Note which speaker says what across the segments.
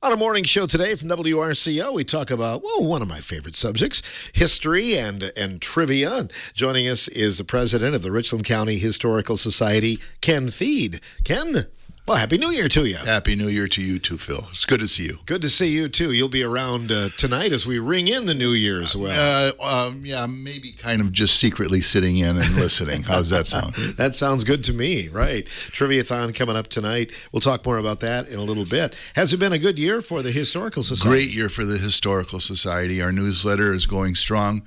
Speaker 1: On a morning show today from WRCO, we talk about, one of my favorite subjects, history and trivia. And joining us is the president of the Richland County Historical Society, Ken Thiede. Ken, well, Happy New Year to you.
Speaker 2: Happy New Year to you too, Phil. It's good to see you.
Speaker 1: Good to see you, too. You'll be around tonight as we ring in the New Year as well.
Speaker 2: Yeah, maybe kind of just secretly sitting in and listening. How's that sound?
Speaker 1: That sounds good to me, right. Triviathon coming up tonight. We'll talk more about that in a little bit. Has it been a good year for the Historical Society?
Speaker 2: Great year for the Historical Society. Our newsletter is going strong.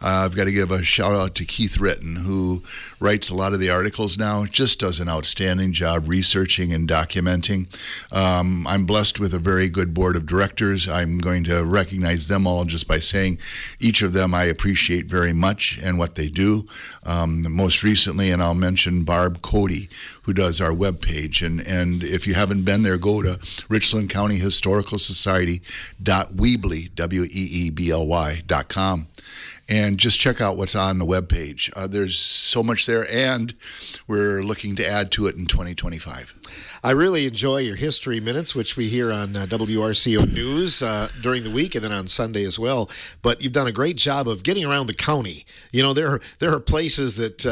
Speaker 2: I've got to give a shout out to Keith Ritton, who writes a lot of the articles now. Just does an outstanding job researching and documenting. I'm blessed with a very good board of directors. I'm going to recognize them all just by saying each of them I appreciate very much and what they do. Most recently, and I'll mention Barb Cody, who does our webpage. And if you haven't been there, go to Richland County Historical Society.weebly, WEEBLY.com. And just check out what's on the webpage. There's so much there, and we're looking to add to it in 2025.
Speaker 1: I really enjoy your history minutes, which we hear on WRCO News during the week and then on Sunday as well. But you've done a great job of getting around the county. You know, there are places that,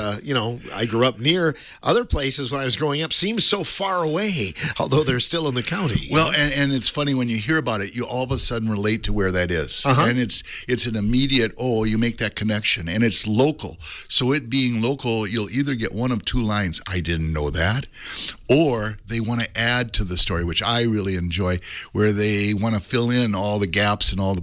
Speaker 1: I grew up near. Other places when I was growing up seemed so far away, although they're still in the county.
Speaker 2: Well, and it's funny when you hear about it, you all of a sudden relate to where that is.
Speaker 1: Uh-huh.
Speaker 2: And it's an immediate, you make that connection. And it's local. So it being local, you'll either get one of two lines, I didn't know that, or they want to add to the story, which I really enjoy, where they want to fill in all the gaps and all the...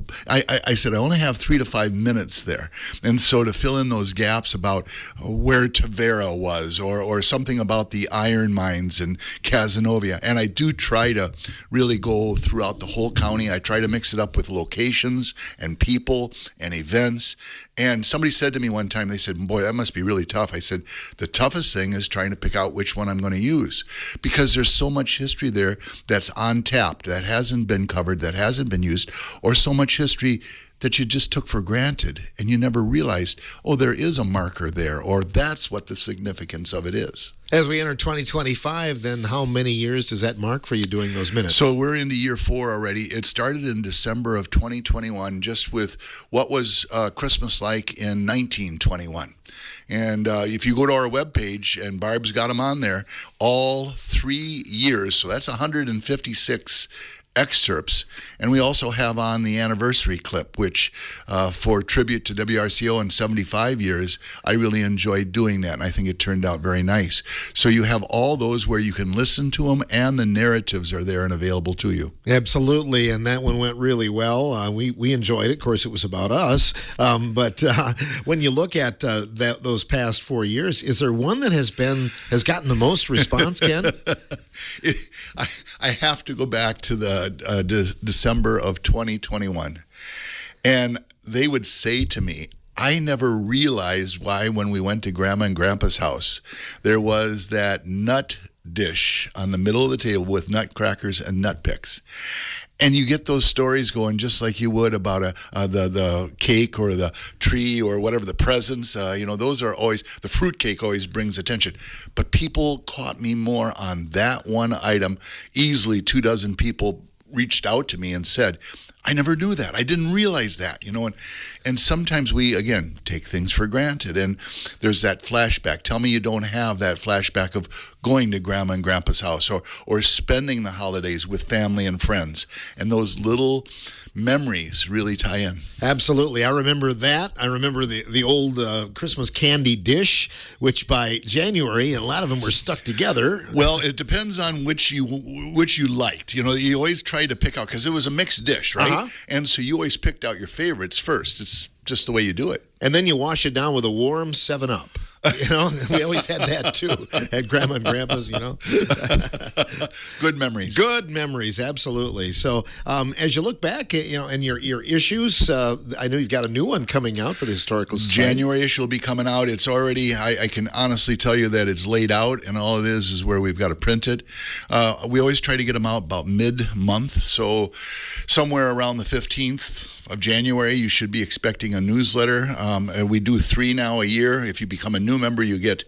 Speaker 2: I said I only have 3 to 5 minutes there. And so to fill in those gaps about where Tavera was or something about the iron mines in Cazenovia. And I do try to really go throughout the whole county. I try to mix it up with locations and people and events. And somebody said to me one time, they said, boy, that must be really tough. I said, the toughest thing is trying to pick out which one I'm going to use, because there's so much history there that's untapped, that hasn't been covered, that hasn't been used, or so much history that you just took for granted and you never realized, there is a marker there, or that's what the significance of it is.
Speaker 1: As we enter 2025, then how many years does that mark for you doing those minutes?
Speaker 2: So we're into year 4 already. It started in December of 2021, just with what was Christmas like in 1921. And if you go to our webpage, and Barb's got them on there, all 3 years, so that's 156 excerpts. And we also have on the anniversary clip, which for tribute to WRCO in 75 years, I really enjoyed doing that, and I think it turned out very nice. So you have all those where you can listen to them, and the narratives are there and available to you.
Speaker 1: Absolutely, and that one went really well. We enjoyed it. Of course, it was about us. But when you look at those past 4 years, is there one that has gotten the most response, Ken?
Speaker 2: I have to go back to the December of 2021, and they would say to me, I never realized why when we went to Grandma and Grandpa's house, there was that nut dish on the middle of the table with nutcrackers and nut picks. And you get those stories going just like you would about the cake or the tree or whatever, the presents. Those are always, the fruit cake always brings attention. But people caught me more on that one item. Easily 24 people reached out to me and said, I never knew that. I didn't realize that, and sometimes we, again, take things for granted. And there's that flashback. Tell me you don't have that flashback of going to Grandma and Grandpa's house or spending the holidays with family and friends. And those little memories really tie in.
Speaker 1: Absolutely. I remember that. I remember the old Christmas candy dish, which by January, a lot of them were stuck together.
Speaker 2: Well, it depends on which you liked. You always try to pick out, because it was a mixed dish, right?
Speaker 1: Uh-huh.
Speaker 2: And so you always picked out your favorites first. It's just the way you do it.
Speaker 1: And then you wash it down with a warm 7-Up. We always had that too at Grandma and Grandpa's,
Speaker 2: Good memories.
Speaker 1: Good memories, absolutely. So as you look back, and your issues, I know you've got a new one coming out for the Historical Society.
Speaker 2: January issue will be coming out. It's already, I can honestly tell you that it's laid out, and all it is where we've got to print it. We always try to get them out about mid-month, so somewhere around the 15th of January, you should be expecting a newsletter. And we do 3 now a year. If you become a new member, you get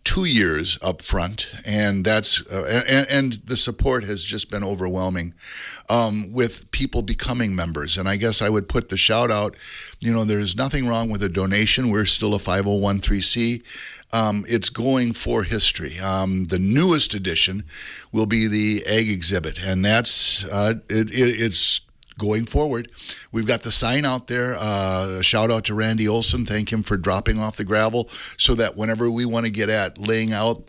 Speaker 2: 2 years up front, and that's and the support has just been overwhelming. with people becoming members. And I guess I would put the shout out, there's nothing wrong with a donation. We're still a 501c. It's going for history. The newest edition will be the egg exhibit, and that's it's going forward. We've got the sign out there. Shout out to Randy Olson. Thank him for dropping off the gravel so that whenever we want to get at laying out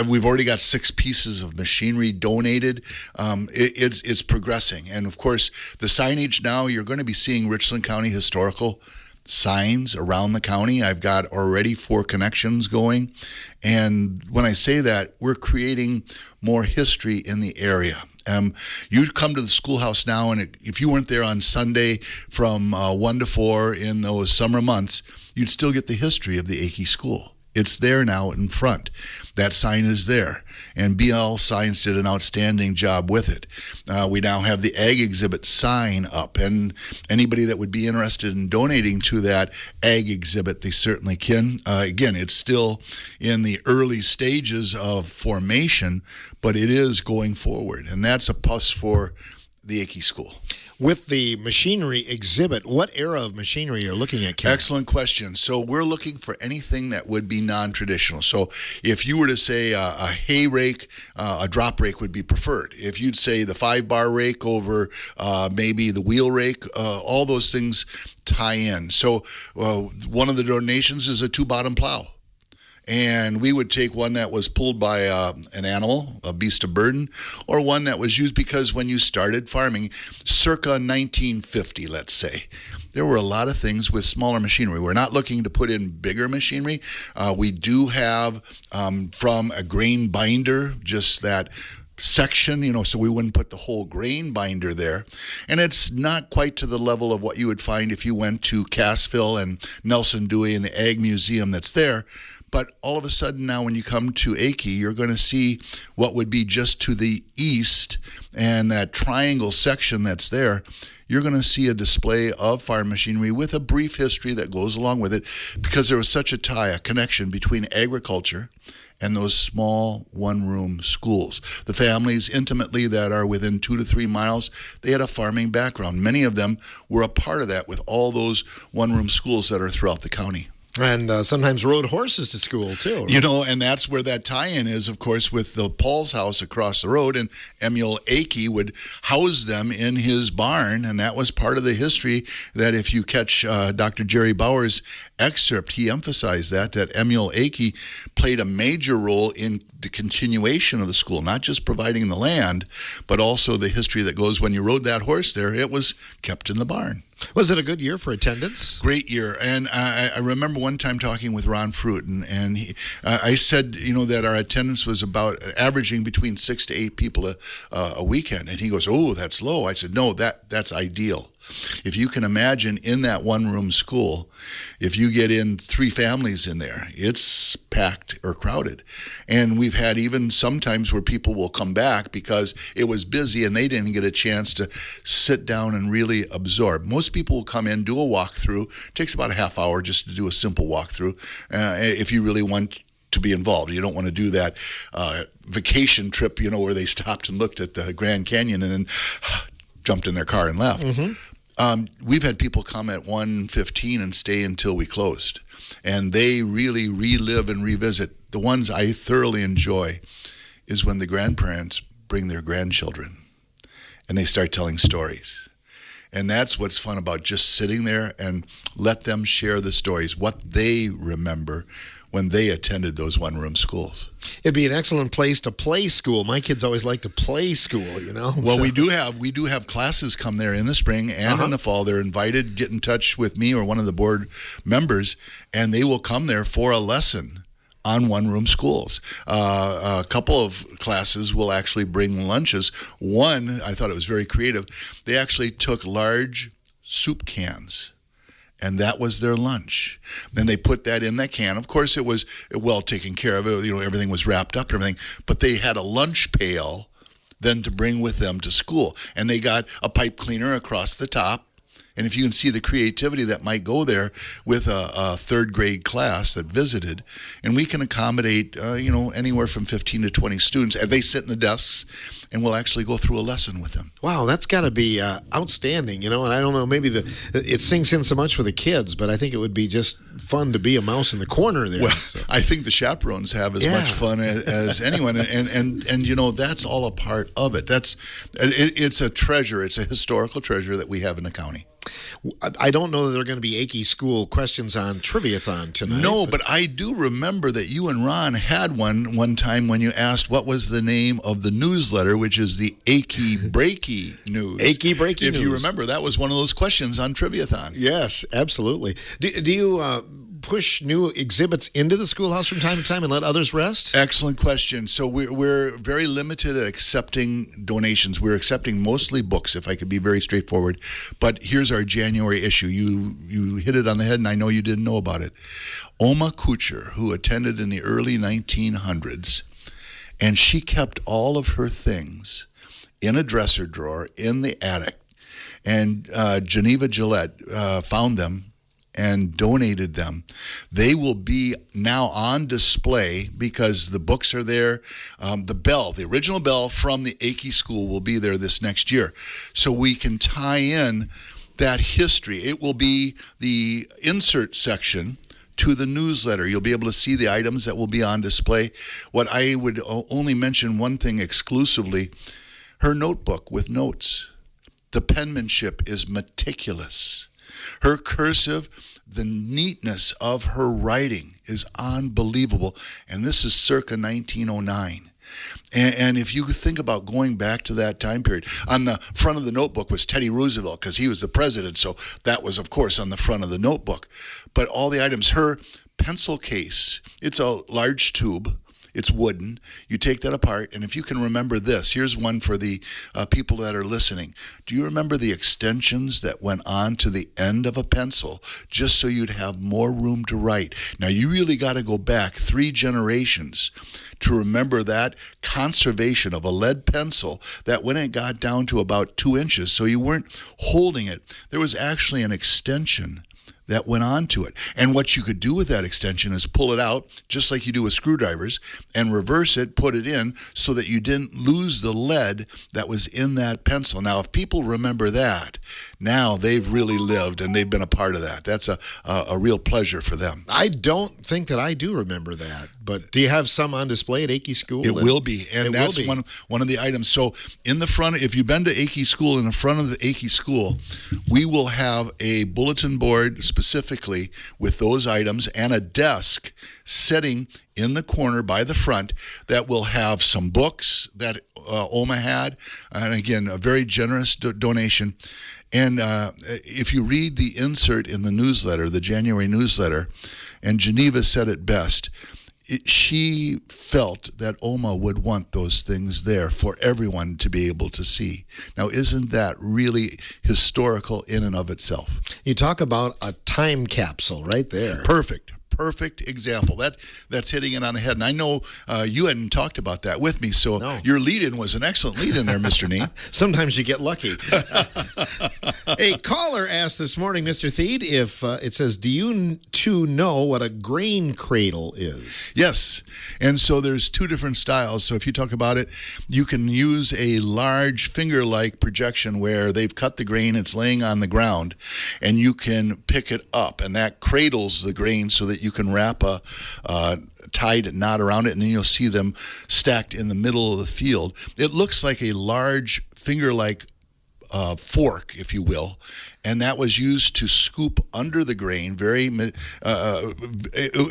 Speaker 2: we've already got 6 pieces of machinery donated. It's progressing. And of course, the signage now, you're going to be seeing Richland County historical signs around the county. I've got already 4 connections going. And when I say that, we're creating more history in the area. You'd come to the schoolhouse now, and if you weren't there on Sunday from 1 to 4 in those summer months, you'd still get the history of the Akey School. It's there now in front. That sign is there. And BL Science did an outstanding job with it. We now have the Ag Exhibit sign up. And anybody that would be interested in donating to that Ag Exhibit, they certainly can. Again, it's still in the early stages of formation, but it is going forward. And that's a plus for the Akey School.
Speaker 1: With the machinery exhibit, what era of machinery are you looking at, Ken?
Speaker 2: Excellent question. So we're looking for anything that would be non-traditional. So if you were to say a hay rake, a drop rake would be preferred. If you'd say the 5-bar rake over maybe the wheel rake, all those things tie in. So one of the donations is a 2-bottom plow. And we would take one that was pulled by an animal, a beast of burden, or one that was used because when you started farming, circa 1950, let's say, there were a lot of things with smaller machinery. We're not looking to put in bigger machinery. We do have from a grain binder, just that section, so we wouldn't put the whole grain binder there. And it's not quite to the level of what you would find if you went to Cassville and Nelson Dewey and the Ag Museum that's there. But all of a sudden now when you come to Akey, you're going to see what would be just to the east and that triangle section that's there. You're going to see a display of farm machinery with a brief history that goes along with it because there was such a tie, a connection between agriculture and those small one-room schools. The families intimately that are within 2 to 3 miles, they had a farming background. Many of them were a part of that with all those one-room schools that are throughout the county.
Speaker 1: And sometimes rode horses to school, too.
Speaker 2: And that's where that tie-in is, of course, with the Paul's house across the road. And Emil Akey would house them in his barn. And that was part of the history that if you catch Dr. Jerry Bauer's excerpt, he emphasized that Emil Akey played a major role in the continuation of the school, not just providing the land, but also the history that goes when you rode that horse there, it was kept in the barn.
Speaker 1: Was it a good year for attendance?
Speaker 2: Great year. And I remember one time talking with Ron Fruit, and I said, that our attendance was about averaging between 6 to 8 people a weekend. And he goes, "Oh, that's low." I said, "No, that's ideal." If you can imagine in that one-room school, if you get in 3 families in there, it's packed or crowded. And we've had even sometimes where people will come back because it was busy and they didn't get a chance to sit down and really absorb. Most people will come in, do a walkthrough. It takes about a half hour just to do a simple walkthrough if you really want to be involved. You don't want to do that vacation trip, where they stopped and looked at the Grand Canyon and then jumped in their car and left. Mm-hmm. We've had people come at 1:15 and stay until we closed. And they really relive and revisit. The ones I thoroughly enjoy is when the grandparents bring their grandchildren and they start telling stories. And that's what's fun about just sitting there and let them share the stories, what they remember when they attended those one-room schools.
Speaker 1: It'd be an excellent place to play school. My kids always like to play school,
Speaker 2: Well, so. we do have classes come there in the spring and in the fall. They're invited. Get in touch with me or one of the board members, and they will come there for a lesson on one-room schools. A couple of classes will actually bring lunches. One, I thought it was very creative. They actually took large soup cans, and that was their lunch. Then they put that in that can. Of course, it was well taken care of. Everything was wrapped up and everything. But they had a lunch pail then to bring with them to school. And they got a pipe cleaner across the top. And if you can see the creativity that might go there with a third grade class that visited, and we can accommodate, anywhere from 15 to 20 students. And they sit in the desks, and we'll actually go through a lesson with them.
Speaker 1: Wow, that's got to be outstanding, and I don't know, maybe it sinks in so much for the kids, but I think it would be just fun to be a mouse in the corner there.
Speaker 2: Well, I think the chaperones have as much fun as anyone, and that's all a part of it. It's a treasure. It's a historical treasure that we have in the county.
Speaker 1: I don't know that there are going to be Achy School questions on Triviathon tonight.
Speaker 2: No, but I do remember that you and Ron had one time when you asked what was the name of the newsletter, which is the Achy Breaky News.
Speaker 1: Achy Breaky News.
Speaker 2: If you remember, that was one of those questions on Triviathon.
Speaker 1: Yes, absolutely. Do you push new exhibits into the schoolhouse from time to time and let others rest?
Speaker 2: Excellent question. So we're very limited at accepting donations. We're accepting mostly books, if I could be very straightforward. But here's our January issue. You hit it on the head, and I know you didn't know about it. Oma Kucher, who attended in the early 1900s, and she kept all of her things in a dresser drawer in the attic. And Geneva Gillette found them and donated them. They will be now on display because the books are there. The original bell from the Achy School will be there this next year. So we can tie in that history. It will be the insert section to the newsletter. You'll be able to see the items that will be on display. What I would only mention one thing exclusively, her notebook with notes. The penmanship is meticulous. Her cursive, the neatness of her writing is unbelievable. And this is circa 1909. And if you think about going back to that time period, on the front of the notebook was Teddy Roosevelt because he was the president. So that was, of course, on the front of the notebook. But all the items, her pencil case, it's a large tube. It's wooden. You take that apart, and if you can remember this, here's one for the people that are listening. Do you remember the extensions that went on to the end of a pencil just so you'd have more room to write? Now, you really got to go back 3 generations to remember that conservation of a lead pencil that when it got down to about 2 inches, so you weren't holding it, there was actually an extension that went on to it. And what you could do with that extension is pull it out, just like you do with screwdrivers, and reverse it, put it in, so that you didn't lose the lead that was in that pencil. Now, if people remember that, now they've really lived and they've been a part of that. That's a real pleasure for them.
Speaker 1: I don't think that I do remember that, but do you have some on display at Achy School?
Speaker 2: It will be, and that's one of the items. So in the front, if you've been to Achy School, in the front of the Achy School, we will have a bulletin board specifically with those items and a desk sitting in the corner by the front that will have some books that Oma had, and again, a very generous donation. And if you read the insert in the newsletter, the January newsletter, and Geneva said it best, she felt that Oma would want those things there for everyone to be able to see. Now, isn't that really historical in and of itself?
Speaker 1: You talk about a time capsule right there.
Speaker 2: Perfect example. That's hitting it on the head. And I know you hadn't talked about that with me, so your lead-in was an excellent lead-in there, Mr. Nee.
Speaker 1: Sometimes you get lucky. A caller asked this morning, Mr. Thiede, if it says, do you two know what a grain cradle is?
Speaker 2: Yes. And so there's 2 different styles. So if you talk about it, you can use a large finger-like projection where they've cut the grain, it's laying on the ground, and you can pick it up, and that cradles the grain so that you can wrap a tied knot around it, and then you'll see them stacked in the middle of the field. It looks like a large finger-like fork, if you will, and that was used to scoop under the grain. It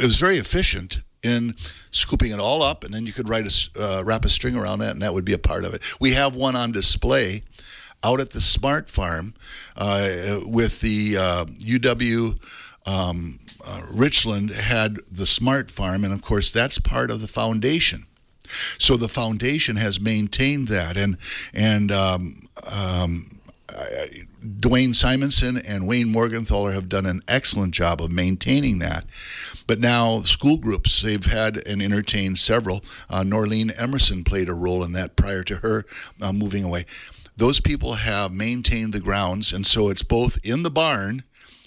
Speaker 2: was very efficient in scooping it all up, and then you could wrap a string around that, and that would be a part of it. We have one on display out at the Smart Farm with the UW Richland had the Smart Farm, and of course that's part of the foundation. So the foundation has maintained that, and Dwayne Simonson and Wayne Morgenthaler have done an excellent job of maintaining that. But now school groups, they've had and entertained several. Norlene Emerson played a role in that prior to her moving away. Those people have maintained the grounds, and so it's both in the barn,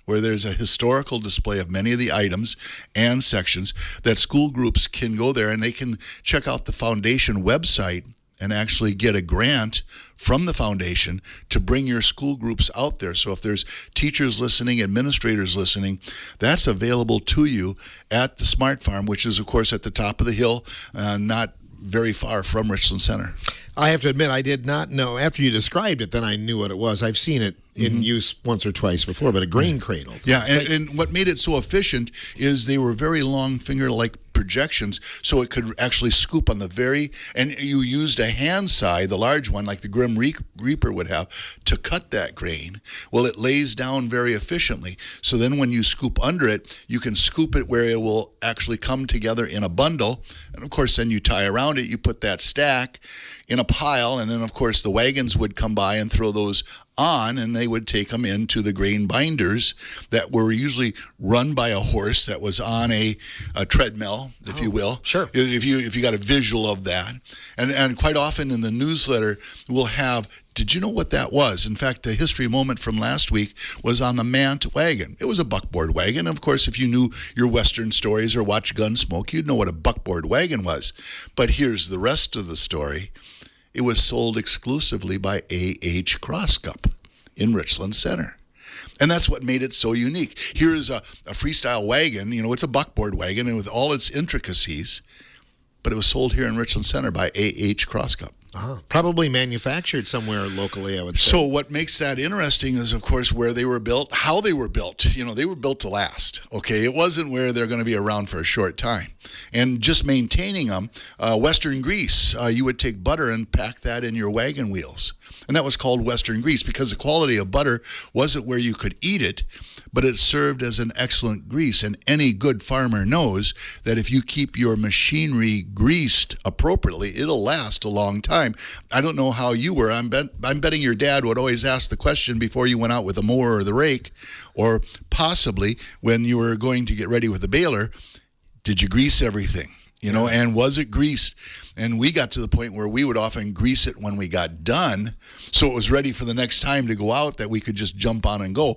Speaker 2: where there's a historical display of many of the items and sections that school groups can go there, and they can check out the foundation website and actually get a grant from the foundation to bring your school groups out there. So if there's teachers listening, administrators listening, that's available to you at the Smart Farm, which is, of course, at the top of the hill, not very far from Richland Center.
Speaker 1: I have to admit, I did not know. After you described it, then I knew what it was. I've seen it in use once or twice before, but a grain cradle.
Speaker 2: Yeah, and what made it so efficient is they were very long finger-like projections, so it could actually scoop on the and you used a hand scythe, the large one, like the Grim Reaper would have, to cut that grain. Well, it lays down very efficiently. So then when you scoop under it, you can scoop it where it will actually come together in a bundle. And of course, then you tie around it, you put that stack in a pile, and then of course the wagons would come by and throw those on, and they would take them into the grain binders that were usually run by a horse that was on a treadmill, if you will.
Speaker 1: Sure.
Speaker 2: If you got a visual of that. And quite often in the newsletter, we'll have, did you know what that was? In fact, the history moment from last week was on the Mant wagon. It was a buckboard wagon. Of course, if you knew your Western stories or watched Gunsmoke, you'd know what a buckboard wagon was. But here's the rest of the story. It was sold exclusively by A.H. Crosscup in Richland Center. And that's what made it so unique. Here's a freestyle wagon. It's a buckboard wagon and with all its intricacies, but it was sold here in Richland Center by A.H. Crosscup.
Speaker 1: Probably manufactured somewhere locally, I would say.
Speaker 2: So what makes that interesting is, of course, where they were built, how they were built. They were built to last, okay? It wasn't where they're going to be around for a short time. And just maintaining them, Western grease, you would take butter and pack that in your wagon wheels. And that was called Western grease because the quality of butter wasn't where you could eat it, but it served as an excellent grease. And any good farmer knows that if you keep your machinery greased appropriately, it'll last a long time. I don't know how you were. I'm betting your dad would always ask the question before you went out with the mower or the rake, or possibly when you were going to get ready with the baler, did you grease everything? And was it greased? And we got to the point where we would often grease it when we got done, so it was ready for the next time to go out that we could just jump on and go.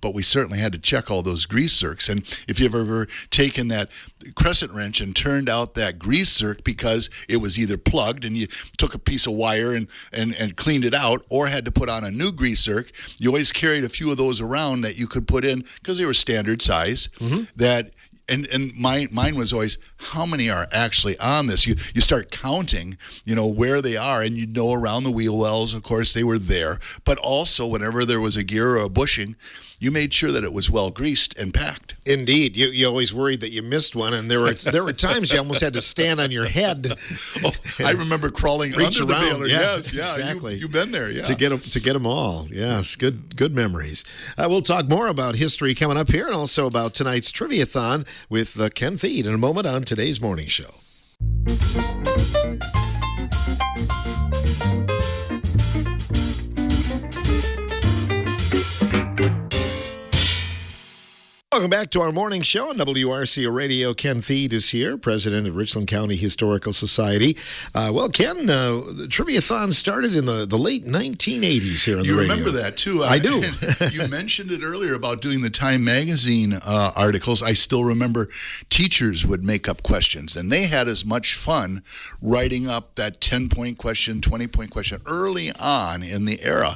Speaker 2: But we certainly had to check all those grease zerks. And if you've ever taken that crescent wrench and turned out that grease zerk because it was either plugged and you took a piece of wire and cleaned it out, or had to put on a new grease zerk, you always carried a few of those around that you could put in because they were standard size. That And mine was always, how many are actually on this? You start counting, where they are, and you know around the wheel wells, of course, they were there. But also, whenever there was a gear or a bushing, you made sure that it was well greased and packed.
Speaker 1: Indeed. You always worried that you missed one, and there were times you almost had to stand on your head.
Speaker 2: I remember crawling under the baler. Yes,
Speaker 1: exactly.
Speaker 2: You've been there,
Speaker 1: to get them all. Yes, good memories. We'll talk more about history coming up here, and also about tonight's Triviathon with Ken Thiede in a moment on today's morning show. Welcome back to our morning show on WRCO Radio. Ken Thiede is here, president of Richland County Historical Society. Well, Ken, the Triviathon started in the late 1980s here on the radio.
Speaker 2: You remember that, too.
Speaker 1: I do.
Speaker 2: You mentioned it earlier about doing the Time Magazine articles. I still remember teachers would make up questions, and they had as much fun writing up that 10-point question, 20-point question early on in the era.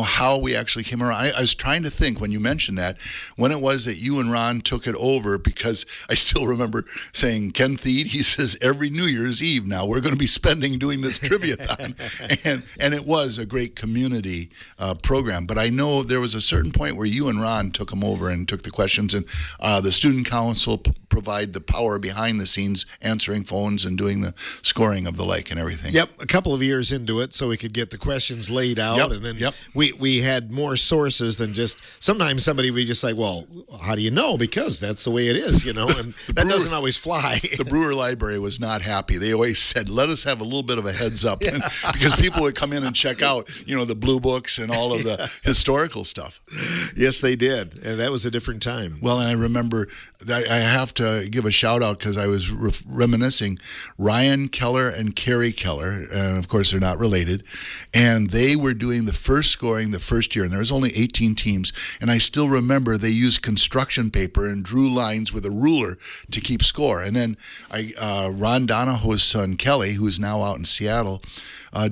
Speaker 2: How we actually came around. I was trying to think when you mentioned that, when it was that you and Ron took it over, because I still remember saying, Ken Thiede, he says, every New Year's Eve now we're going to be spending doing this Triviathon. and it was a great community program. But I know there was a certain point where you and Ron took them over and took the questions, and the student council provide the power behind the scenes, answering phones and doing the scoring of the like and everything.
Speaker 1: Yep, a couple of years into it, so we could get the questions laid out, and then we had more sources than just, sometimes somebody would just say, well, how do you know? Because that's the way it is, and that doesn't always fly.
Speaker 2: The Brewer Library was not happy. They always said, let us have a little bit of a heads up, because people would come in and check out, the blue books and all of the historical stuff.
Speaker 1: Yes, they did, and that was a different time.
Speaker 2: Well, and I remember, I have to give a shout out because I was reminiscing, Ryan Keller and Carrie Keller, and of course they're not related, and they were doing the first scoring the first year, and there was only 18 teams, and I still remember they used construction instruction paper and drew lines with a ruler to keep score. And then Ron Donahoe's son, Kelly, who is now out in Seattle,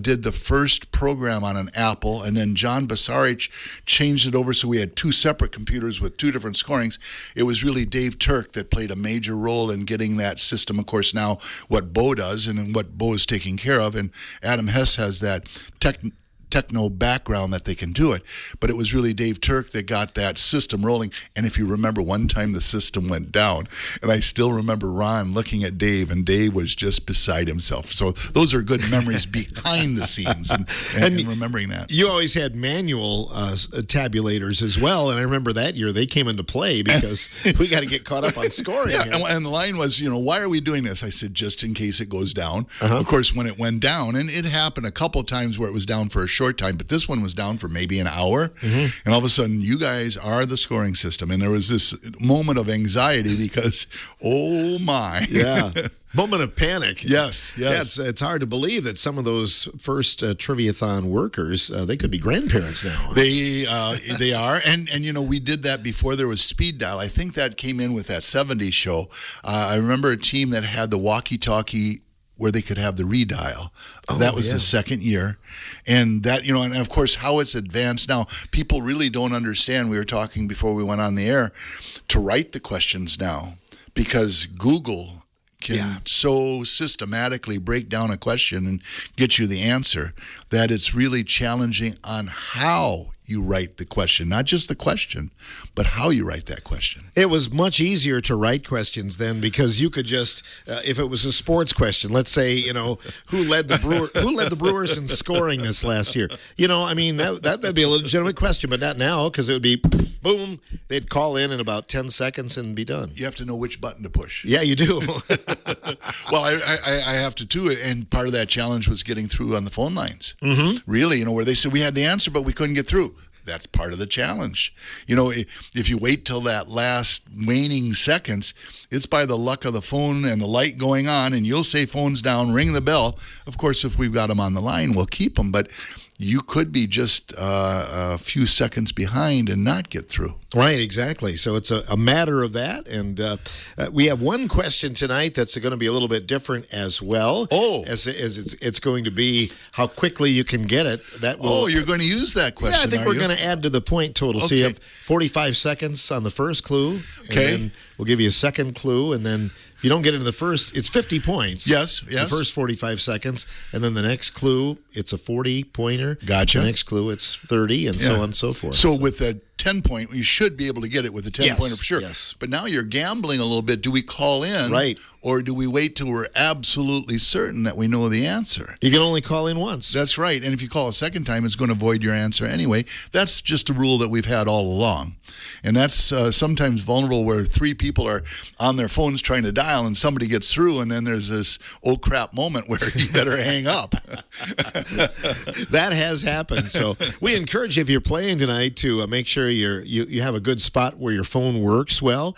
Speaker 2: did the first program on an Apple, and then John Basarich changed it over so we had two separate computers with two different scorings. It was really Dave Turk that played a major role in getting that system, of course, now what Bo does and what Bo is taking care of, and Adam Hess has that techno background that they can do it. But it was really Dave Turk that got that system rolling. And if you remember, one time the system went down, and I still remember Ron looking at Dave, and Dave was just beside himself. So those are good memories behind the scenes and remembering that.
Speaker 1: You always had manual tabulators as well, and I remember that year they came into play because we got to get caught up on scoring.
Speaker 2: Yeah, and the line was, why are we doing this? I said, just in case it goes down. Of course, when it went down, and it happened a couple times where it was down for a short time, but this one was down for maybe an hour, and all of a sudden you guys are the scoring system, and there was this moment of anxiety because oh my
Speaker 1: moment of panic.
Speaker 2: Yes
Speaker 1: Yeah, it's hard to believe that some of those first Triviathon workers, they could be grandparents now.
Speaker 2: They are, and we did that before there was speed dial. I think that came in with that 70s show. I remember a team that had the walkie-talkie where they could have the redial. That was the second year. And that, and of course, how it's advanced now, people really don't understand. We were talking before we went on the air to write the questions now because Google can so systematically break down a question and get you the answer that it's really challenging on how you write the question, not just the question, but how you write that question.
Speaker 1: It was much easier to write questions then because you could just, if it was a sports question, let's say, who led the Brewers in scoring this last year? That'd be a legitimate question, but not now because it would be boom. They'd call in about 10 seconds and be done.
Speaker 2: You have to know which button to push.
Speaker 1: Yeah, you do.
Speaker 2: Well, I have to do it, and part of that challenge was getting through on the phone lines. Really, where they said we had the answer, but we couldn't get through. That's part of the challenge. If you wait till that last waning seconds, it's by the luck of the phone and the light going on, and you'll say phone's down, ring the bell. Of course, if we've got them on the line, we'll keep them, but you could be just a few seconds behind and not get through.
Speaker 1: Right, exactly. So it's a matter of that. And we have one question tonight that's going to be a little bit different as well. As it's going to be how quickly you can get it.
Speaker 2: You're going to use that question.
Speaker 1: Yeah, I think we're going to add to the point total. Okay. So you have 45 seconds on the first clue.
Speaker 2: Okay.
Speaker 1: And then we'll give you a second clue, and then if you don't get into the first, it's 50 points.
Speaker 2: Yes.
Speaker 1: The first 45 seconds. And then the next clue, it's a 40-pointer.
Speaker 2: Gotcha.
Speaker 1: The next clue, it's 30, and so on and so forth.
Speaker 2: So with a 10-point, you should be able to get it with a 10-pointer for sure.
Speaker 1: Yes.
Speaker 2: But now you're gambling a little bit. Do we call in?
Speaker 1: Right.
Speaker 2: Or do we wait till we're absolutely certain that we know the answer?
Speaker 1: You can only call in once.
Speaker 2: That's right. And if you call a second time, it's going to void your answer anyway. That's just a rule that we've had all along. And that's sometimes vulnerable where three people are on their phones trying to dial and somebody gets through, and then there's this oh crap moment where you better hang up.
Speaker 1: That has happened. So we encourage you, if you're playing tonight, to make sure you have a good spot where your phone works well.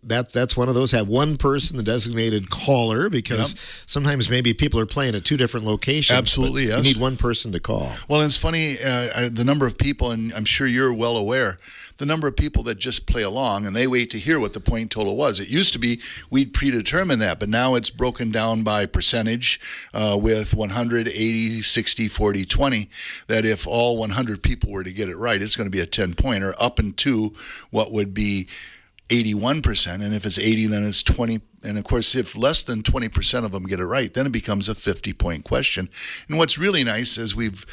Speaker 1: That's one of those. Have one person, the designated caller, because sometimes maybe people are playing at two different locations.
Speaker 2: Absolutely, yes.
Speaker 1: You need one person to call.
Speaker 2: Well, it's funny, the number of people, and I'm sure you're well aware, the number of people that just play along and they wait to hear what the point total was. It used to be we'd predetermine that, but now it's broken down by percentage with 100, 80, 60, 40, 20, that if all 100 people were to get it right, it's going to be a 10-pointer up into what would be 81%, and if it's 80, then it's 20. And of course, if less than 20% of them get it right, then it becomes a 50-point question. And what's really nice is we've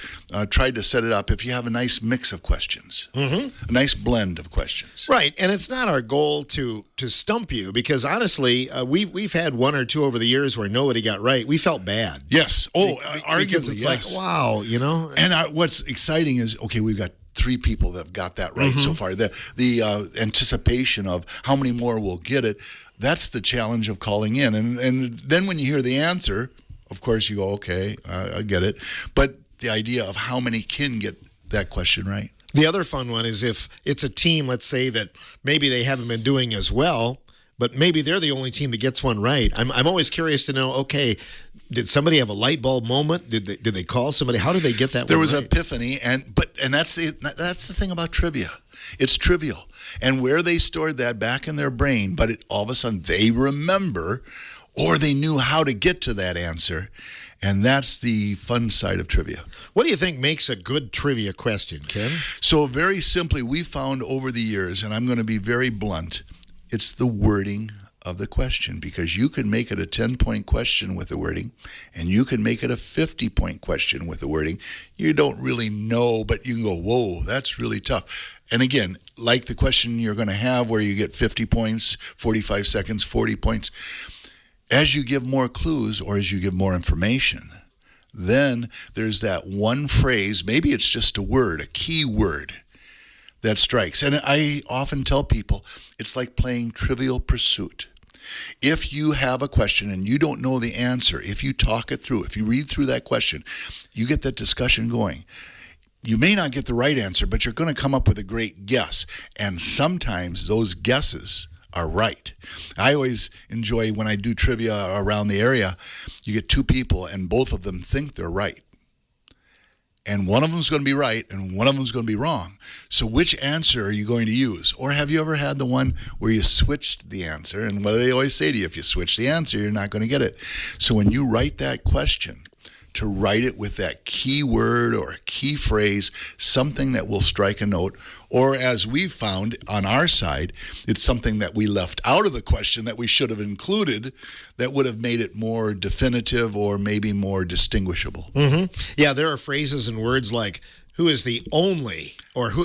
Speaker 2: tried to set it up if you have a nice mix of questions, a nice blend of questions.
Speaker 1: Right, and it's not our goal to stump you, because honestly, we've had one or two over the years where nobody got right. We felt bad.
Speaker 2: Yes. Arguably,
Speaker 1: because it's like, wow,
Speaker 2: And what's exciting is, okay, we've got 3 people that have got that right so far. The anticipation of how many more will get it, that's the challenge of calling in. And then when you hear the answer, of course you go, okay, I get it. But the idea of how many can get that question right.
Speaker 1: The other fun one is if it's a team, let's say, that maybe they haven't been doing as well, but maybe they're the only team that gets one right. I'm always curious to know, okay, did somebody have a light bulb moment? Did they call somebody? How did they get that
Speaker 2: There
Speaker 1: one
Speaker 2: was
Speaker 1: right?
Speaker 2: an epiphany, and that's the thing about trivia. It's trivial. And where they stored that back in their brain, but all of a sudden they remember, or they knew how to get to that answer. And that's the fun side of trivia.
Speaker 1: What do you think makes a good trivia question, Ken?
Speaker 2: So very simply, we found over the years, and I'm going to be very blunt, it's the wording of the question, because you can make it a 10-point question with the wording, and you can make it a 50-point question with the wording. You don't really know, but you can go, whoa, that's really tough. And again, like the question you're going to have where you get 50 points, 45 seconds, 40 points, as you give more clues or as you give more information, then there's that one phrase, maybe it's just a word, a key word that strikes. And I often tell people, it's like playing Trivial Pursuit. If you have a question and you don't know the answer, if you talk it through, if you read through that question, you get that discussion going. You may not get the right answer, but you're going to come up with a great guess. And sometimes those guesses are right. I always enjoy when I do trivia around the area, you get two people and both of them think they're right. And one of them's going to be right and one of them's going to be wrong. So which answer are you going to use? Or have you ever had the one where you switched the answer? And what do they always say to you? If you switch the answer, you're not going to get it. So when you write that question, to write it with that key word or a key phrase, something that will strike a note, or as we've found on our side, it's something that we left out of the question that we should have included that would have made it more definitive or maybe more distinguishable.
Speaker 1: Mm-hmm. Yeah, there are phrases and words like, who is the only, or who,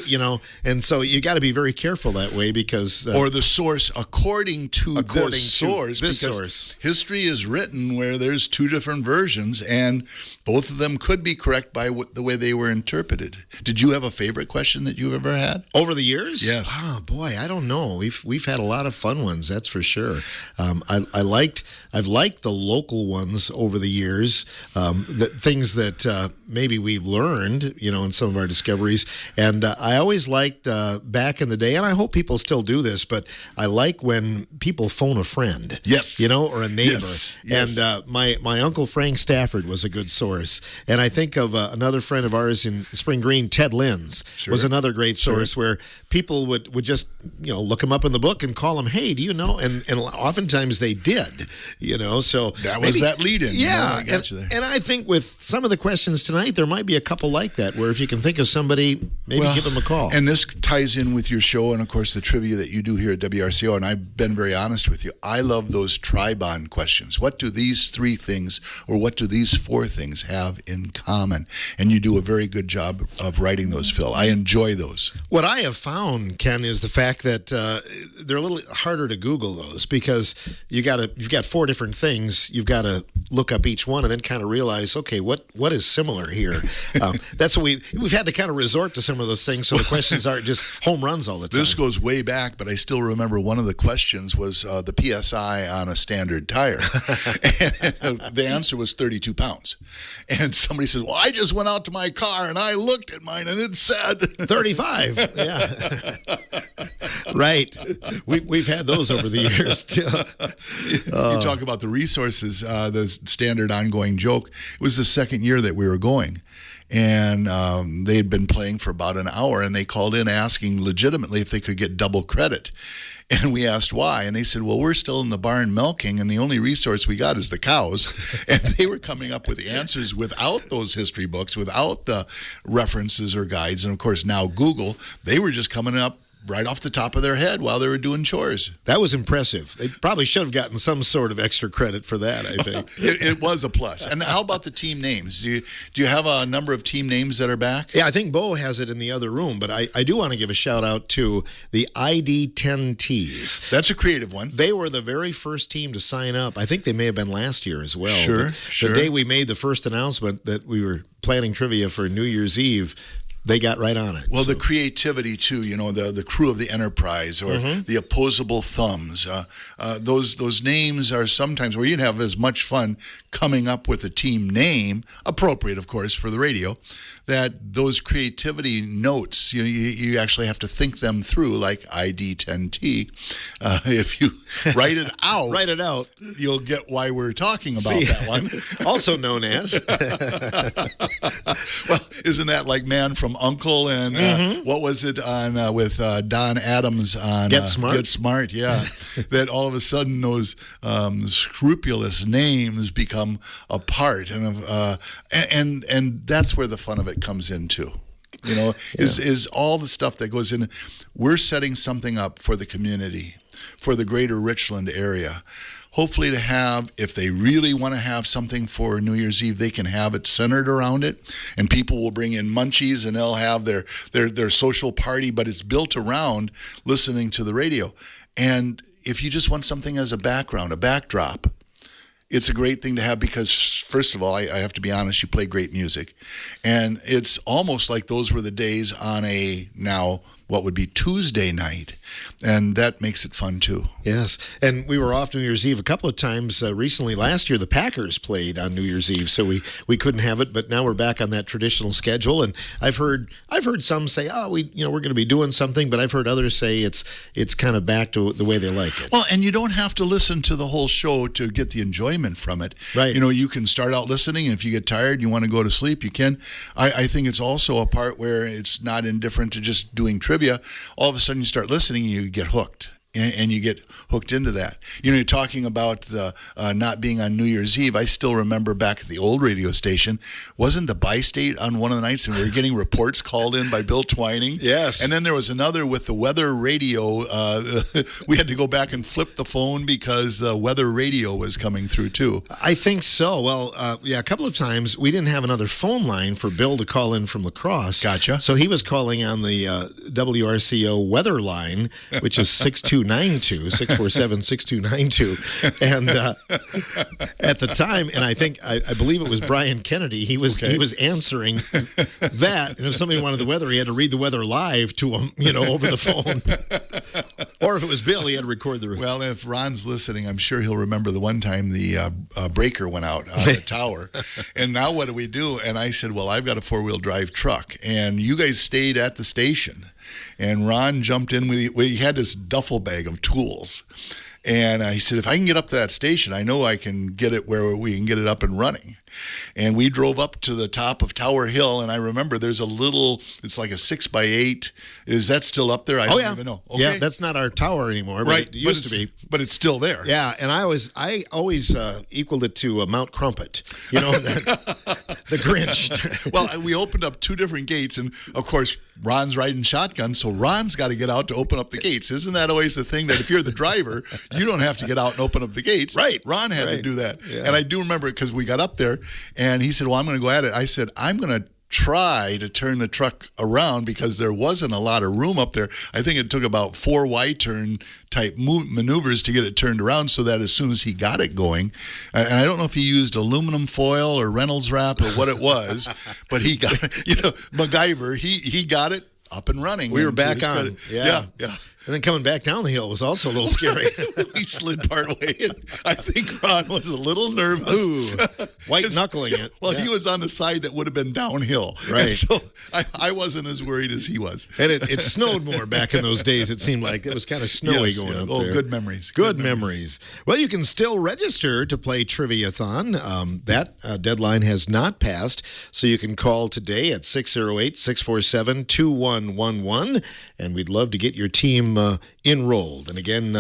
Speaker 1: and so you got to be very careful that way because...
Speaker 2: or the source according to this source.
Speaker 1: This
Speaker 2: because
Speaker 1: source.
Speaker 2: History is written where there's two different versions, and both of them could be correct by the way they were interpreted. Did you have a favorite question that you've ever had?
Speaker 1: Over the years?
Speaker 2: Yes.
Speaker 1: Oh, boy, I don't know. We've had a lot of fun ones, that's for sure. I've liked the local ones over the years, things that maybe we've learned, in some of our discoveries. And I always liked back in the day, and I hope people still do this, but I like when people phone a friend.
Speaker 2: Yes.
Speaker 1: Or a neighbor.
Speaker 2: Yes. Yes.
Speaker 1: And my Uncle Frank Stafford was a good source. And I think of another friend of ours in Spring Green, Ted Lins, was another great source where people would just, look him up in the book and call him, hey, do you know? And oftentimes they did, so.
Speaker 2: That was that lead-in.
Speaker 1: Yeah.
Speaker 2: I got you there.
Speaker 1: And I think with some of the questions tonight, there might be a couple like that where if you can think of somebody, maybe give them a call.
Speaker 2: And this ties in with your show and, of course, the trivia that you do here at WRCO. And I've been very honest with you. I love those tri-bond questions. What do these three things or what do these four things have in common? And you do a very good job of writing those, Phil. I enjoy those.
Speaker 1: What I have found, Ken, is the fact that they're a little harder to Google those because you've got four different things. You've got to look up each one and then kind of realize, okay, what is similar here? That's what we've had to kind of resort to some of those things so the questions aren't just home runs all the time.
Speaker 2: This goes way back, but I still remember one of the questions was the PSI on a standard tire. And the answer was 32 pounds. And somebody says, well, I just went out to my car and I looked at mine and it said
Speaker 1: 35. Yeah. Right. We've had those over the years too.
Speaker 2: You talk about the resources, the standard ongoing joke. It was the second year that we were going. And they had been playing for about an hour, and they called in asking legitimately if they could get double credit. And we asked why, and they said, well, we're still in the barn milking, and the only resource we got is the cows. And they were coming up with the answers without those history books, without the references or guides. And, of course, now Google, they were just coming up right off the top of their head while they were doing chores.
Speaker 1: That was impressive. They probably should have gotten some sort of extra credit for that, I think.
Speaker 2: It was a plus. And how about the team names? Do you have a number of team names that are back?
Speaker 1: Yeah, I think Bo has it in the other room, but I do want to give a shout out to the ID10Ts.
Speaker 2: That's a creative one.
Speaker 1: They were the very first team to sign up. I think they may have been last year as well.
Speaker 2: Sure.
Speaker 1: The day we made the first announcement that we were planning trivia for New Year's Eve, they got right on it.
Speaker 2: Well, the creativity too, the crew of the Enterprise or the Opposable Thumbs. Those names are sometimes where you'd have as much fun coming up with a team name, appropriate, of course, for the radio, that those creativity notes, you actually have to think them through, like ID10T. If you write it out, you'll get why we're talking about that one.
Speaker 1: Also known as.
Speaker 2: Well, isn't that like Man from Uncle and what was it on with Don Adams on
Speaker 1: Get Smart?
Speaker 2: Get Smart, yeah. That all of a sudden those scrupulous names become a part, and that's where the fun of it comes in too. Is all the stuff that goes in. We're setting something up for the community, for the greater Richland area. Hopefully to have, if they really want to have something for New Year's Eve, they can have it centered around it, and people will bring in munchies and they'll have their social party, but it's built around listening to the radio. And if you just want something as a background, a backdrop, it's a great thing to have because, first of all, I have to be honest, you play great music. And it's almost like those were the days on what would be Tuesday night. And that makes it fun, too.
Speaker 1: Yes. And we were off New Year's Eve a couple of times recently. Last year, the Packers played on New Year's Eve, so we couldn't have it. But now we're back on that traditional schedule. And I've heard some say, we're going to be doing something. But I've heard others say it's kind of back to the way they like it.
Speaker 2: Well, and you don't have to listen to the whole show to get the enjoyment from it.
Speaker 1: Right.
Speaker 2: You can start out listening, and if you get tired, you want to go to sleep, you can. I think it's also a part where it's not indifferent to just doing trivia. All of a sudden, you start listening, and you get hooked. And you get hooked into that. You're talking about the not being on New Year's Eve. I still remember back at the old radio station, wasn't the Bi-State on one of the nights, and we were getting reports called in by Bill Twining?
Speaker 1: Yes.
Speaker 2: And then there was another with the weather radio. We had to go back and flip the phone because the weather radio was coming through, too.
Speaker 1: I think so. Well, a couple of times we didn't have another phone line for Bill to call in from La Crosse.
Speaker 2: Gotcha.
Speaker 1: So he was calling on the WRCO weather line, which is 647-6292. And at the time, and I believe it was Brian Kennedy, he was answering that. And if somebody wanted the weather, he had to read the weather live to him, over the phone. Or if it was Bill, he had to record the.
Speaker 2: Well, if Ron's listening, I'm sure he'll remember the one time the breaker went out on the tower. And now what do we do? And I said, well, I've got a 4-wheel drive truck. And you guys stayed at the station. And Ron jumped in he had this duffel bag of tools. And I said, if I can get up to that station, I know I can get it where we can get it up and running. And we drove up to the top of Tower Hill, and I remember there's it's like a 6x8. Is that still up there? I don't even know. Okay.
Speaker 1: Yeah, that's not our tower anymore, but it used to be.
Speaker 2: But it's still there.
Speaker 1: Yeah, and I always equaled it to Mount Crumpet, the Grinch.
Speaker 2: Well, we opened up 2 different gates, and of course, Ron's riding shotgun, so Ron's got to get out to open up the gates. Isn't that always the thing that if you're the driver, you don't have to get out and open up the gates?
Speaker 1: Right.
Speaker 2: Ron had to do that.
Speaker 1: Yeah.
Speaker 2: And I do remember it because we got up there, and he said, well, I'm going to go at it. I said, I'm going to try to turn the truck around because there wasn't a lot of room up there. I think it took about 4 Y-turn type maneuvers to get it turned around so that as soon as he got it going, and I don't know if he used aluminum foil or Reynolds wrap or what it was, but he got it, MacGyver, he got it up and running.
Speaker 1: We were back on.
Speaker 2: Yeah.
Speaker 1: And then coming back down the hill was also a little scary.
Speaker 2: We slid part way, and I think Ron was a little nervous.
Speaker 1: Ooh, white knuckling it.
Speaker 2: Well, he was on the side that would have been downhill.
Speaker 1: Right.
Speaker 2: And so I wasn't as worried as he was.
Speaker 1: And it snowed more back in those days. It seemed like it was kind of snowy going up there.
Speaker 2: Good memories.
Speaker 1: Good memories. Well, you can still register to play Triviathon. That deadline has not passed, so you can call today at 608-647-2111, and we'd love to get your team enrolled. And again,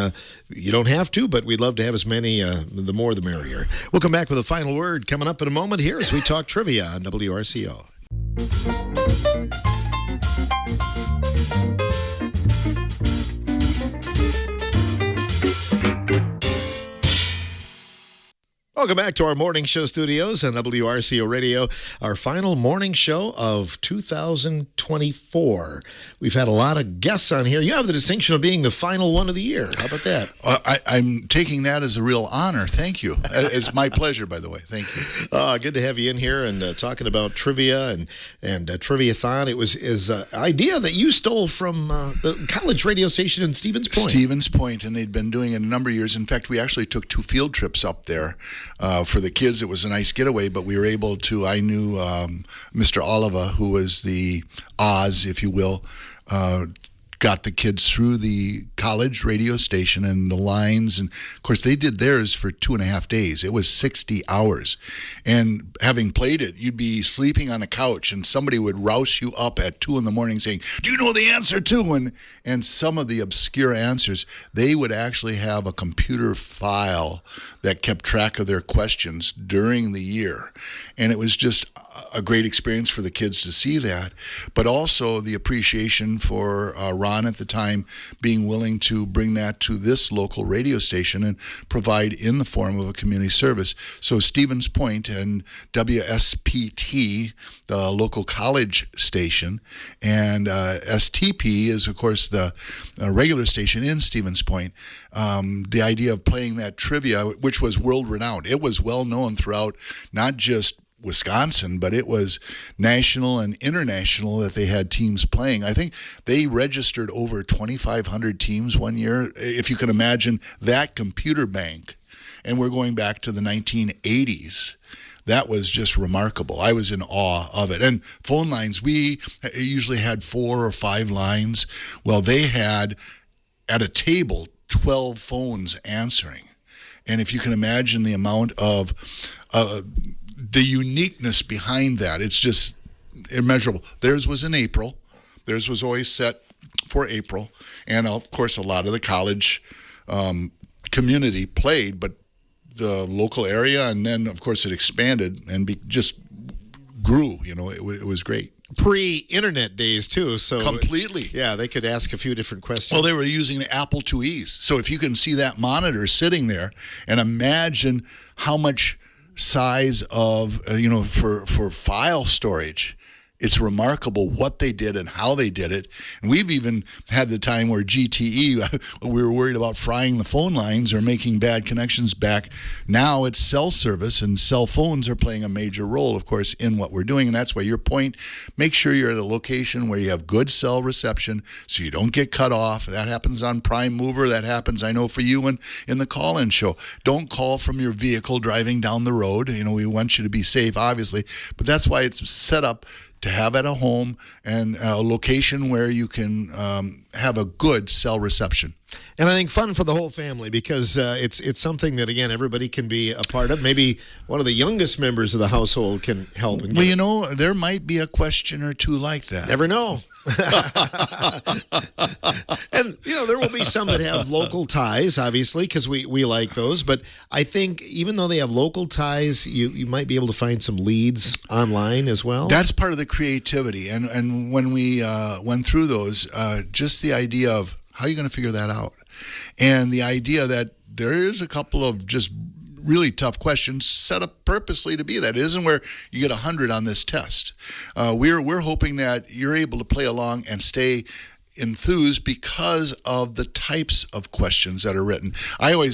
Speaker 1: you don't have to, but we'd love to have as many, the more the merrier. We'll come back with a final word coming up in a moment here as we talk trivia on WRCO. Welcome back to our morning show studios on WRCO Radio, our final morning show of 2024. We've had a lot of guests on here. You have the distinction of being the final one of the year. How about that?
Speaker 2: I'm taking that as a real honor. Thank you. It's my pleasure, by the way. Thank you.
Speaker 1: Good to have you in here and talking about trivia and Triviathon. It was his idea that you stole from the college radio station in Stevens Point.
Speaker 2: Stevens Point, and they'd been doing it a number of years. In fact, we actually took 2 field trips up there. For the kids, it was a nice getaway, but we were able to, I knew Mr. Oliva, who was the Oz, if you will, got the kids through the college radio station and the lines. And, of course, they did theirs for 2.5 days. It was 60 hours. And having played it, you'd be sleeping on a couch, and somebody would rouse you up at 2 in the morning saying, do you know the answer to? And some of the obscure answers, they would actually have a computer file that kept track of their questions during the year. And it was just a great experience for the kids to see that, but also the appreciation for Ron at the time being willing to bring that to this local radio station and provide in the form of a community service. So Stevens Point and WSPT, the local college station, and STP is, of course, the regular station in Stevens Point. The idea of playing that trivia, which was world-renowned, it was well-known throughout not just Wisconsin, but it was national and international that they had teams playing. I think they registered over 2,500 teams one year, if you can imagine that computer bank. And we're going back to the 1980s. That was just remarkable. I was in awe of it. And phone lines, we usually had 4 or 5 lines. Well, they had, at a table, 12 phones answering. And if you can imagine the amount of the uniqueness behind that, it's just immeasurable. Theirs was in April. Theirs was always set for April. And, of course, a lot of the college community played, but the local area, and then, of course, it expanded and just grew. You know, it was great.
Speaker 1: Pre-internet days, too. So
Speaker 2: completely.
Speaker 1: Yeah, they could ask a few different questions.
Speaker 2: Well, they were using the Apple IIes. So if you can see that monitor sitting there and imagine how much size of, for file storage, it's remarkable what they did and how they did it. And we've even had the time where GTE, we were worried about frying the phone lines or making bad connections back. Now it's cell service, and cell phones are playing a major role, of course, in what we're doing. And that's why your point, make sure you're at a location where you have good cell reception so you don't get cut off. That happens on Prime Mover. That happens, I know, for you in the call-in show. Don't call from your vehicle driving down the road. We want you to be safe, obviously. But that's why it's set up to have at a home and a location where you can have a good cell reception.
Speaker 1: And I think fun for the whole family, because it's something that, again, everybody can be a part of. Maybe one of the youngest members of the household can help.
Speaker 2: Well, there might be a question or two like that.
Speaker 1: Never know. And, there will be some that have local ties, obviously, because we like those. But I think even though they have local ties, you might be able to find some leads online as well.
Speaker 2: That's part of the creativity. And when we went through those, just the idea of how are you going to figure that out? And the idea that there is a couple of just really tough questions set up purposely to be that. It isn't where you get 100 on this test. We're hoping that you're able to play along and stay enthused because of the types of questions that are written. I'll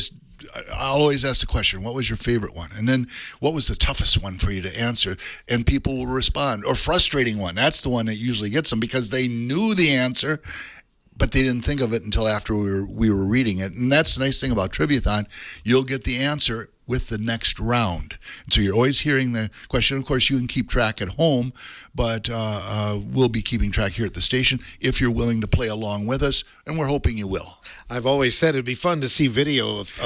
Speaker 2: always ask the question, what was your favorite one? And then what was the toughest one for you to answer? And people will respond. Or frustrating one. That's the one that usually gets them because they knew the answer, but they didn't think of it until after we were reading it. And that's the nice thing about Triviathon. You'll get the answer with the next round. And so you're always hearing the question. Of course, you can keep track at home, but we'll be keeping track here at the station if you're willing to play along with us, and we're hoping you will.
Speaker 1: I've always said it'd be fun to see video of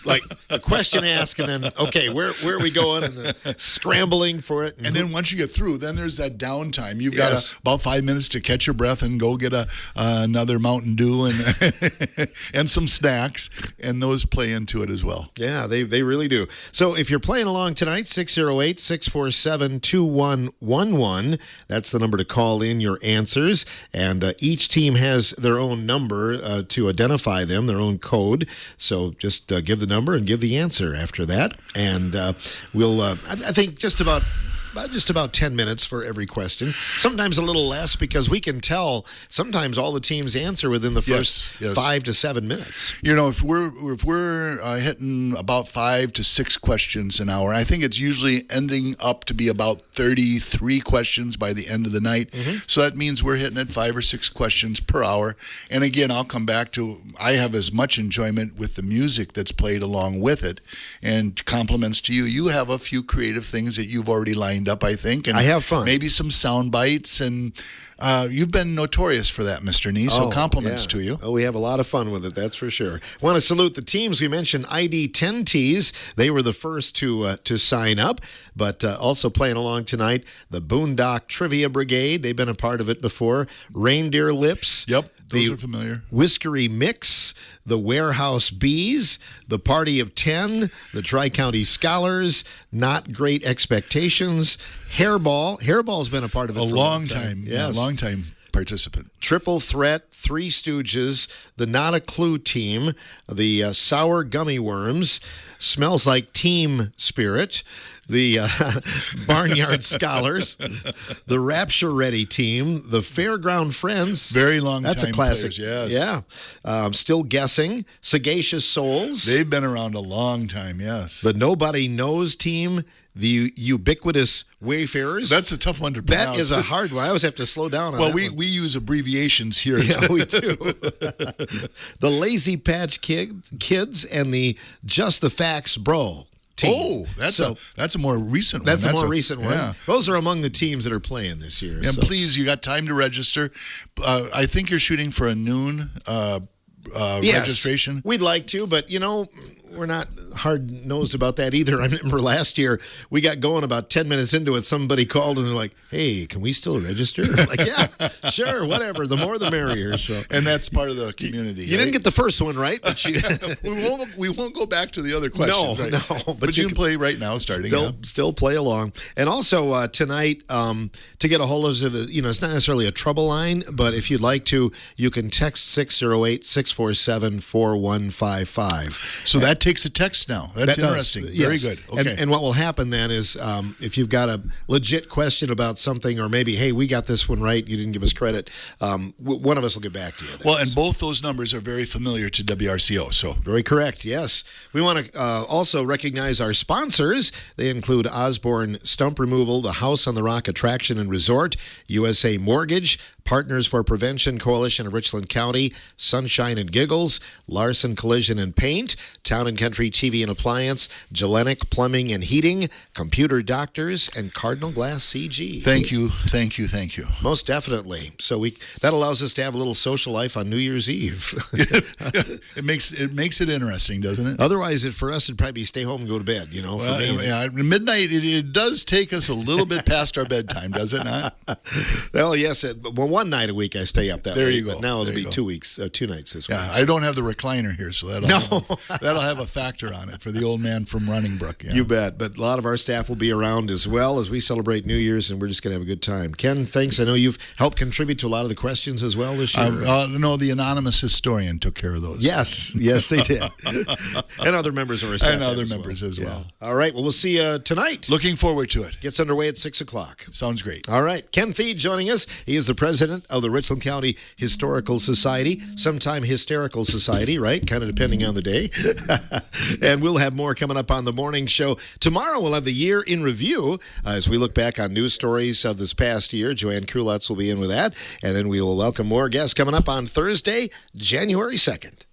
Speaker 1: like a question asked, and then, okay, where are we going? And then scrambling for it.
Speaker 2: And then once you get through, then there's that downtime. You've got about 5 minutes to catch your breath and go get another Mountain Dew and and some snacks, and those play into it as well.
Speaker 1: Yeah, they really certainly do. So if you're playing along tonight, 608-647-2111. That's the number to call in your answers. And each team has their own number to identify them, their own code. So just give the number and give the answer after that. And we'll, I think, just about 10 minutes for every question. Sometimes a little less because we can tell sometimes all the teams answer within the first 5 to 7 minutes.
Speaker 2: You know, if we're hitting about 5 to 6 questions an hour, I think it's usually ending up to be about 33 questions by the end of the night. Mm-hmm. So that means we're hitting at 5 or 6 questions per hour. And again, I'll come back to, I have as much enjoyment with the music that's played along with it. And compliments to you. You have a few creative things that you've already lined up, I think. And
Speaker 1: I have fun.
Speaker 2: Maybe some sound bites, and you've been notorious for that, Mr. Nee, so compliments to you.
Speaker 1: Oh, we have a lot of fun with it, that's for sure. Want to salute the teams. We mentioned ID 10Ts. They were the first to sign up, but also playing along tonight, the Boondock Trivia Brigade. They've been a part of it before. Reindeer Lips.
Speaker 2: Yep. Those are familiar.
Speaker 1: Whiskery Mix, the Warehouse Bees, the Party of 10, the Tri-County Scholars, Not Great Expectations, Hairball. Hairball's been a part of it
Speaker 2: for a long time.
Speaker 1: Yes.
Speaker 2: A long time participant.
Speaker 1: Triple Threat, Three Stooges, the Not a Clue Team, the Sour Gummy Worms, Smells Like Team Spirit, the Barnyard Scholars, the Rapture Ready Team, the Fairground Friends.
Speaker 2: Very long time.
Speaker 1: That's a classic.
Speaker 2: Players, yes.
Speaker 1: Yeah. Still Guessing, Sagacious Souls.
Speaker 2: They've been around a long time, yes.
Speaker 1: The Nobody Knows Team, the Ubiquitous Wayfarers.
Speaker 2: That's a tough one to pronounce.
Speaker 1: That is a hard one. I always have to slow down on that
Speaker 2: one. We use abbreviations here.
Speaker 1: Yeah, we do. The Lazy Patch Kids and the Just the Facts Bro team.
Speaker 2: Oh, that's a more recent one.
Speaker 1: That's a more recent one. Yeah. Those are among the teams that are playing this year.
Speaker 2: And please, you got time to register. I think you're shooting for a noon registration.
Speaker 1: We'd like to, but we're not hard-nosed about that either. I remember last year we got going about 10 minutes into it. Somebody called and they're like, "Hey, can we still register?" I'm like, yeah, sure, whatever. The more, the merrier. So,
Speaker 2: and that's part of the community.
Speaker 1: You didn't get the first one right, but
Speaker 2: we won't go back to the other questions.
Speaker 1: No,
Speaker 2: but you can play right now, starting.
Speaker 1: Still play along. And also tonight, to get a hold of us, it's not necessarily a trouble line, but if you'd like to, you can text 608-647-4155.
Speaker 2: So that takes a text now. That's interesting. Very good. Okay.
Speaker 1: And what will happen then is if you've got a legit question about something, or maybe, hey, we got this one right, you didn't give us credit, one of us will get back to you.
Speaker 2: Well, and both those numbers are very familiar to WRCO. So
Speaker 1: very correct, yes. We want to also recognize our sponsors. They include Osborne Stump Removal, the House on the Rock Attraction and Resort, USA Mortgage, Partners for Prevention Coalition of Richland County, Sunshine and Giggles, Larson Collision and Paint, Town and Country TV and Appliance, Gellenic Plumbing and Heating, Computer Doctors, and Cardinal Glass CG.
Speaker 2: Thank you.
Speaker 1: Most definitely. So that allows us to have a little social life on New Year's Eve.
Speaker 2: It makes it interesting, doesn't it?
Speaker 1: Otherwise, for us, it'd probably be stay home and go to bed.
Speaker 2: Well, for me. Yeah, midnight. It does take us a little bit past our bedtime, does it not?
Speaker 1: Well, yes. One night a week I stay up that
Speaker 2: there
Speaker 1: late,
Speaker 2: you go.
Speaker 1: But now it'll be 2 weeks, 2 nights this week.
Speaker 2: Yeah, I don't have the recliner here, so that'll have a factor on it for the old man from Runningbrook. Yeah.
Speaker 1: You bet. But a lot of our staff will be around as well as we celebrate New Year's, and we're just going to have a good time. Ken, thanks. I know you've helped contribute to a lot of the questions as well this year.
Speaker 2: No, the anonymous historian took care of those.
Speaker 1: Yes, they did. And other members of our staff.
Speaker 2: And other members as well.
Speaker 1: Yeah. All right. Well, we'll see you tonight.
Speaker 2: Looking forward to it.
Speaker 1: Gets underway at 6 o'clock.
Speaker 2: Sounds great.
Speaker 1: All right. Ken Thiede joining us. He is the president of the Richland County Historical Society, sometime Hysterical Society, right? Kind of depending on the day. And we'll have more coming up on the morning show. Tomorrow we'll have the year in review as we look back on news stories of this past year. Joanne Krulotz will be in with that. And then we will welcome more guests coming up on Thursday, January 2nd.